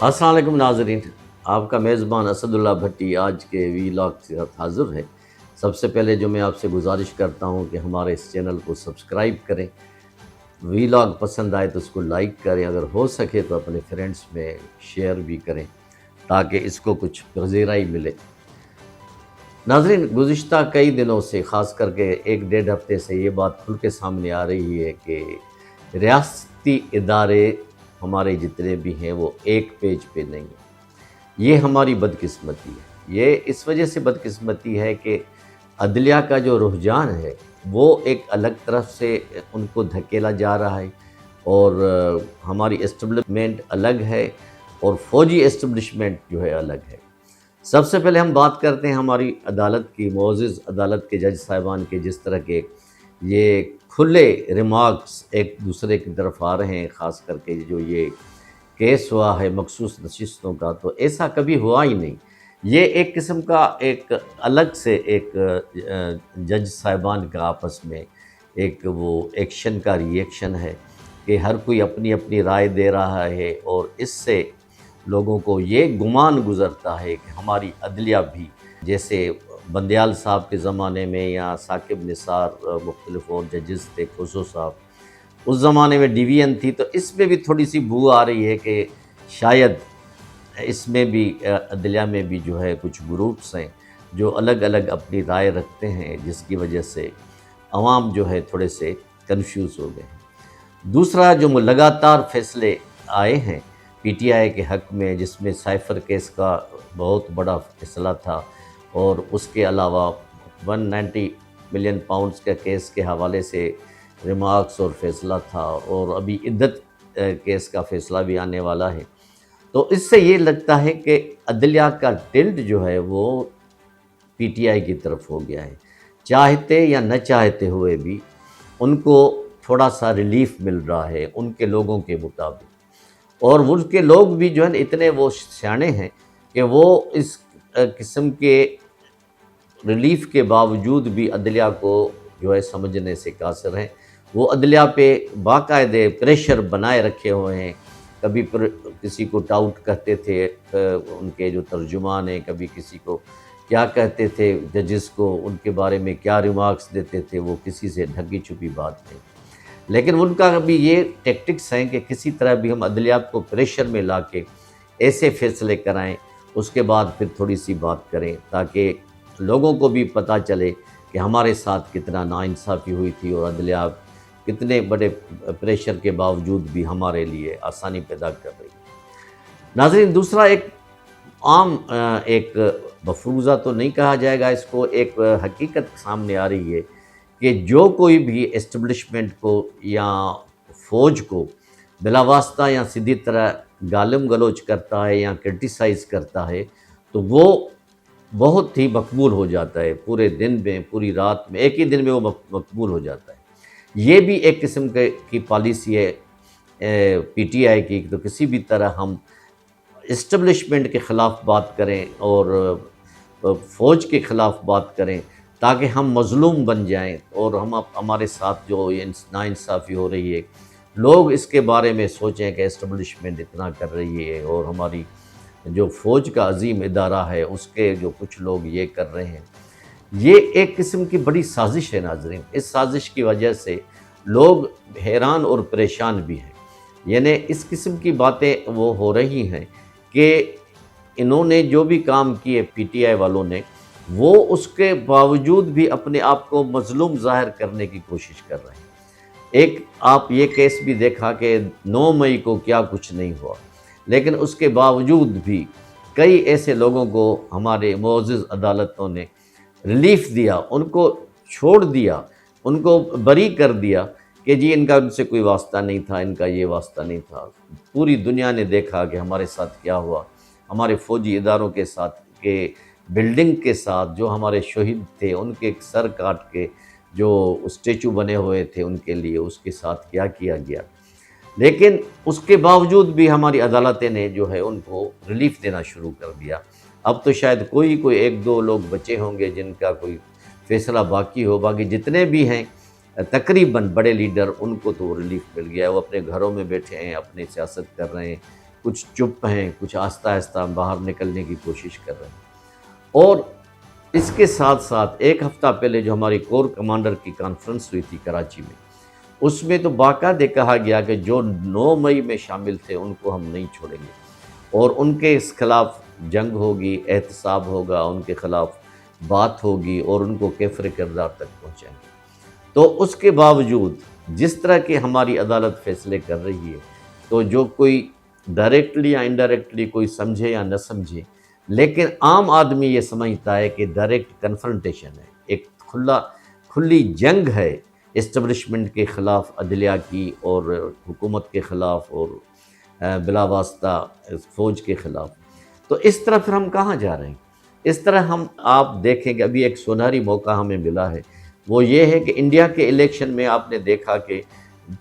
السلام علیکم ناظرین، آپ کا میزبان اسد اللہ بھٹی آج کے ویلاگ کے ساتھ حاضر ہے۔ سب سے پہلے جو میں آپ سے گزارش کرتا ہوں کہ ہمارے اس چینل کو سبسکرائب کریں، ویلاگ پسند آئے تو اس کو لائک کریں، اگر ہو سکے تو اپنے فرینڈس میں شیئر بھی کریں تاکہ اس کو کچھ پذیرائی ملے۔ ناظرین، گزشتہ کئی دنوں سے، خاص کر کے ایک ڈیڑھ ہفتے سے یہ بات کھل کے سامنے آ رہی ہے کہ ریاستی ادارے ہمارے جتنے بھی ہیں وہ ایک پیج پہ نہیں ہیں۔ یہ ہماری بدقسمتی ہے۔ یہ اس وجہ سے بدقسمتی ہے کہ عدلیہ کا جو رجحان ہے وہ ایک الگ طرف سے ان کو دھکیلا جا رہا ہے، اور ہماری اسٹیبلشمنٹ الگ ہے اور فوجی اسٹیبلشمنٹ جو ہے الگ ہے۔ سب سے پہلے ہم بات کرتے ہیں ہماری عدالت کی، معزز عدالت کے جج صاحبان کے، جس طرح کے یہ کھلے ریمارکس ایک دوسرے کی طرف آ رہے ہیں، خاص کر کے جو یہ کیس ہوا ہے مخصوص نشستوں کا، تو ایسا کبھی ہوا ہی نہیں۔ یہ ایک قسم کا ایک الگ سے ایک جج صاحبان کا آپس میں ایک وہ ایکشن کا ری ایکشن ہے کہ ہر کوئی اپنی اپنی رائے دے رہا ہے، اور اس سے لوگوں کو یہ گمان گزرتا ہے کہ ہماری عدلیہ بھی، جیسے بندیال صاحب کے زمانے میں یا ثاقب نثار مختلف اور ججز تھے، کھسرو صاحب، اس زمانے میں ڈیویژن تھی، تو اس میں بھی تھوڑی سی بو آ رہی ہے کہ شاید اس میں بھی عدلیہ میں بھی جو ہے کچھ گروپس ہیں جو الگ الگ اپنی رائے رکھتے ہیں، جس کی وجہ سے عوام جو ہے تھوڑے سے کنفیوز ہو گئے ہیں۔ دوسرا، جو لگاتار فیصلے آئے ہیں پی ٹی آئی کے حق میں، جس میں سائفر کیس کا بہت بڑا فیصلہ تھا، اور اس کے علاوہ 190 ملین پاؤنڈز کے کیس کے حوالے سے ریمارکس اور فیصلہ تھا، اور ابھی عدت کیس کا فیصلہ بھی آنے والا ہے، تو اس سے یہ لگتا ہے کہ عدلیہ کا ٹلٹ جو ہے وہ پی ٹی آئی کی طرف ہو گیا ہے۔ چاہتے یا نہ چاہتے ہوئے بھی ان کو تھوڑا سا ریلیف مل رہا ہے ان کے لوگوں کے مطابق، اور ان کے لوگ بھی جو ہے اتنے وہ سیانے ہیں کہ وہ اس قسم کے ریلیف کے باوجود بھی عدلیہ کو جو ہے سمجھنے سے قاصر ہیں۔ وہ عدلیہ پہ باقاعدے پریشر بنائے رکھے ہوئے ہیں، کبھی کسی کو ٹاؤٹ کہتے تھے ان کے جو ترجمان ہیں، کبھی کسی کو کیا کہتے تھے، ججز کو ان کے بارے میں کیا ریمارکس دیتے تھے، وہ کسی سے ڈھکی چھپی بات نہیں۔ لیکن ان کا بھی یہ ٹیکٹکس ہیں کہ کسی طرح بھی ہم عدلیہ کو پریشر میں لا کے ایسے فیصلے کرائیں، اس کے بعد پھر تھوڑی سی بات کریں تاکہ لوگوں کو بھی پتہ چلے کہ ہمارے ساتھ کتنا ناانصافی ہوئی تھی، اور عدلیہ کتنے بڑے پریشر کے باوجود بھی ہمارے لیے آسانی پیدا کر رہی ہے۔ ناظرین، دوسرا ایک عام ایک مفروضہ تو نہیں کہا جائے گا اس کو، ایک حقیقت سامنے آ رہی ہے کہ جو کوئی بھی اسٹیبلشمنٹ کو یا فوج کو بلا واسطہ یا سیدھی طرح گالم گلوچ کرتا ہے یا کرٹیسائز کرتا ہے، تو وہ بہت ہی مقبول ہو جاتا ہے، پورے دن میں، پوری رات میں، ایک ہی دن میں وہ مقبول ہو جاتا ہے۔ یہ بھی ایک قسم کی پالیسی ہے پی ٹی آئی کی، تو کسی بھی طرح ہم اسٹیبلشمنٹ کے خلاف بات کریں اور فوج کے خلاف بات کریں تاکہ ہم مظلوم بن جائیں، اور ہمارے ساتھ جو یہ ناانصافی ہو رہی ہے، لوگ اس کے بارے میں سوچیں کہ اسٹیبلشمنٹ اتنا کر رہی ہے، اور ہماری جو فوج کا عظیم ادارہ ہے اس کے جو کچھ لوگ یہ کر رہے ہیں۔ یہ ایک قسم کی بڑی سازش ہے ناظرین۔ اس سازش کی وجہ سے لوگ حیران اور پریشان بھی ہیں، یعنی اس قسم کی باتیں وہ ہو رہی ہیں کہ انہوں نے جو بھی کام کیے پی ٹی آئی والوں نے، وہ اس کے باوجود بھی اپنے آپ کو مظلوم ظاہر کرنے کی کوشش کر رہے ہیں۔ ایک آپ یہ کیس بھی دیکھا کہ 9 مئی کو کیا کچھ نہیں ہوا، لیکن اس کے باوجود بھی کئی ایسے لوگوں کو ہمارے معزز عدالتوں نے ریلیف دیا، ان کو چھوڑ دیا، ان کو بری کر دیا کہ جی ان کا ان سے کوئی واسطہ نہیں تھا، ان کا یہ واسطہ نہیں تھا۔ پوری دنیا نے دیکھا کہ ہمارے ساتھ کیا ہوا، ہمارے فوجی اداروں کے ساتھ، کہ بلڈنگ کے ساتھ جو ہمارے شہید تھے ان کے سر کاٹ کے جو اسٹیچو بنے ہوئے تھے ان کے لیے، اس کے ساتھ کیا کیا گیا۔ لیکن اس کے باوجود بھی ہماری عدالتیں نے جو ہے ان کو ریلیف دینا شروع کر دیا۔ اب تو شاید کوئی ایک دو لوگ بچے ہوں گے جن کا کوئی فیصلہ باقی ہو، باقی جتنے بھی ہیں تقریباً بڑے لیڈر، ان کو تو ریلیف مل گیا ہے، وہ اپنے گھروں میں بیٹھے ہیں، اپنی سیاست کر رہے ہیں، کچھ چپ ہیں، کچھ آہستہ آہستہ باہر نکلنے کی کوشش کر رہے ہیں۔ اور اس کے ساتھ ساتھ ایک ہفتہ پہلے جو ہماری کور کمانڈر کی کانفرنس ہوئی تھی کراچی میں، اس میں تو باقاعدہ کہا گیا کہ جو 9 مئی میں شامل تھے ان کو ہم نہیں چھوڑیں گے، اور ان کے اس خلاف جنگ ہوگی، احتساب ہوگا، ان کے خلاف بات ہوگی اور ان کو کیفر کردار تک پہنچائیں گے۔ تو اس کے باوجود جس طرح کی ہماری عدالت فیصلے کر رہی ہے، تو جو کوئی ڈائریکٹلی یا انڈائریکٹلی کوئی سمجھے یا نہ سمجھے، لیکن عام آدمی یہ سمجھتا ہے کہ ڈائریکٹ کنفرنٹیشن ہے، ایک کھلی جنگ ہے اسٹیبلشمنٹ کے خلاف، عدلیہ کی اور حکومت کے خلاف اور بلا واسطہ فوج کے خلاف۔ تو اس طرح پھر ہم کہاں جا رہے ہیں؟ اس طرح ہم آپ دیکھیں کہ ابھی ایک سنہری موقع ہمیں ملا ہے، وہ یہ ہے کہ انڈیا کے الیکشن میں آپ نے دیکھا کہ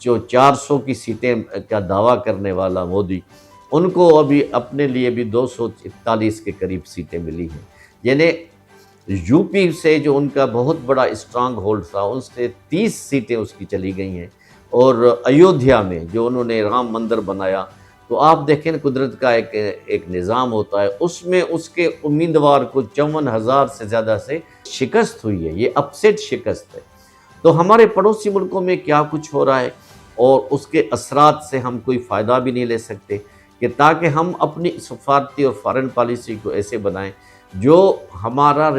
جو 400 کی سیٹیں کا دعویٰ کرنے والا مودی، ان کو ابھی اپنے لیے بھی 241 کے قریب سیٹیں ملی ہیں۔ یعنی یو پی سے جو ان کا بہت بڑا اسٹرانگ ہولڈ تھا، ان سے 30 سیٹیں اس کی چلی گئی ہیں۔ اور ایودھیا میں جو انہوں نے رام مندر بنایا، تو آپ دیکھیں قدرت کا ایک نظام ہوتا ہے، اس میں اس کے امیدوار کو 54,000 سے زیادہ سے شکست ہوئی ہے، یہ اپسیٹ شکست ہے۔ تو ہمارے پڑوسی ملکوں میں کیا کچھ ہو رہا ہے، اور اس کے اثرات سے ہم کوئی فائدہ بھی نہیں لے سکتے، کہ تاکہ ہم اپنی سفارتی اور فارن پالیسی کو ایسے بنائیں جو ہمارا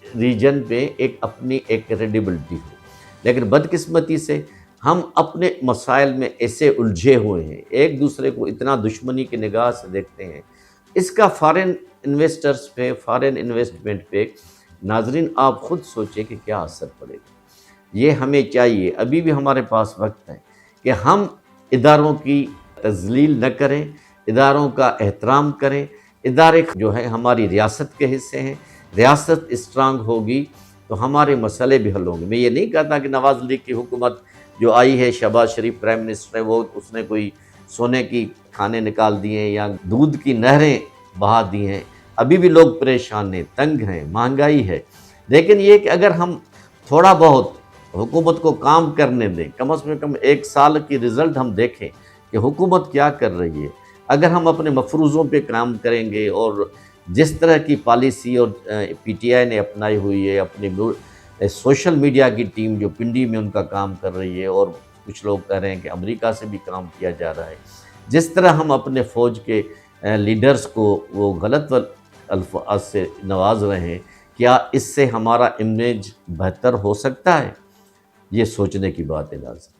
ریجن پہ اپنی ایک کریڈیبلٹی ہو۔ لیکن بدقسمتی سے ہم اپنے مسائل میں ایسے الجھے ہوئے ہیں، ایک دوسرے کو اتنا دشمنی کی نگاہ سے دیکھتے ہیں۔ اس کا فارن انویسٹرز پہ، فارن انویسٹمنٹ پہ ناظرین آپ خود سوچیں کہ کیا اثر پڑے گا۔ یہ ہمیں چاہیے، ابھی بھی ہمارے پاس وقت ہے کہ ہم اداروں کی تذلیل نہ کریں، اداروں کا احترام کریں۔ ادارے جو ہیں ہماری ریاست کے حصے ہیں، ریاست اسٹرانگ ہوگی تو ہمارے مسئلے بھی حل ہوں گے۔ میں یہ نہیں کہتا کہ نواز لیگ کی حکومت جو آئی ہے، شہباز شریف پرائم منسٹر ہے، وہ اس نے کوئی سونے کی کھانے نکال دیے ہیں یا دودھ کی نہریں بہا دی ہیں۔ ابھی بھی لوگ پریشان ہیں، تنگ ہیں، مہنگائی ہے۔ لیکن یہ کہ اگر ہم تھوڑا بہت حکومت کو کام کرنے دیں، کم از کم 1 سال کی رزلٹ ہم دیکھیں کہ حکومت کیا کر رہی ہے۔ اگر ہم اپنے مفروضوں پہ کام کریں گے، اور جس طرح کی پالیسی اور پی ٹی آئی نے اپنائی ہوئی ہے، اپنی سوشل میڈیا کی ٹیم جو پنڈی میں ان کا کام کر رہی ہے، اور کچھ لوگ کہہ رہے ہیں کہ امریکہ سے بھی کام کیا جا رہا ہے، جس طرح ہم اپنے فوج کے لیڈرز کو وہ غلط الفاظ سے نواز رہے ہیں، کیا اس سے ہمارا امیج بہتر ہو سکتا ہے؟ یہ سوچنے کی بات ہے ناظرین۔